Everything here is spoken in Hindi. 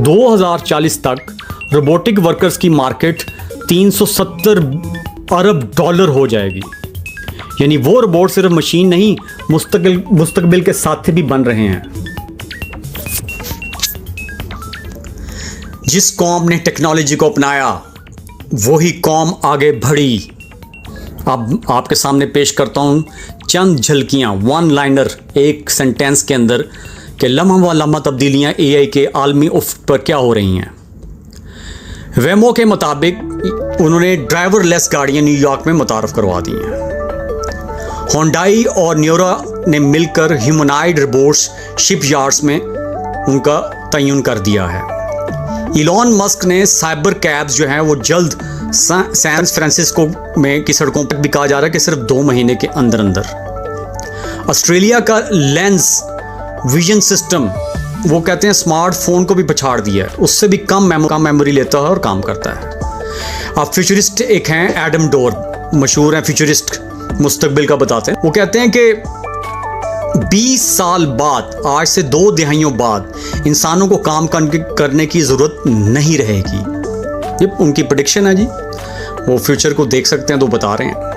2040 तक रोबोटिक वर्कर्स की मार्केट 370 अरब डॉलर हो जाएगी। यानी वो रोबोट सिर्फ मशीन नहीं, मुस्तकबिल के साथी भी बन रहे हैं। जिस कौम ने टेक्नोलॉजी को अपनाया वही कौम आगे बढ़ी। अब आपके सामने पेश करता हूँ चंद झलकियाँ, वन लाइनर, एक सेंटेंस के अंदर कि लम्हा व लम्हा तब्दीलियाँ एआई के आलमी उफ़्क़ पर क्या हो रही हैं। वेमो के मुताबिक उन्होंने ड्राइवरलेस गाड़ियाँ न्यूयॉर्क में मुतारफ़ करवा दी हैं। होंडाई और न्यूरा ने मिलकर ह्यूमनॉइड रोबोट्स शिप यार्ड्स में उनका तयन कर दिया है। इलॉन मस्क ने साइबर कैब्स जो हैं वो जल्द सैन फ्रांसिस्को में की सड़कों पर भी कहा जा रहा है कि सिर्फ 2 महीने के अंदर अंदर। ऑस्ट्रेलिया का लेंस विजन सिस्टम, वो कहते हैं स्मार्टफोन को भी पछाड़ दिया है, उससे भी कम मेमोरी लेता है और काम करता है। अब फ्यूचरिस्ट एक हैं एडम डोर, मशहूर हैं फ्यूचरिस्ट, मुस्तकबिल का बताते हैं। वो कहते हैं कि 20 साल बाद, आज से 2 दहाइयों बाद इंसानों को काम करने की ज़रूरत नहीं रहेगी। ये उनकी प्रेडिक्शन है जी, वो फ्यूचर को देख सकते हैं तो बता रहे हैं।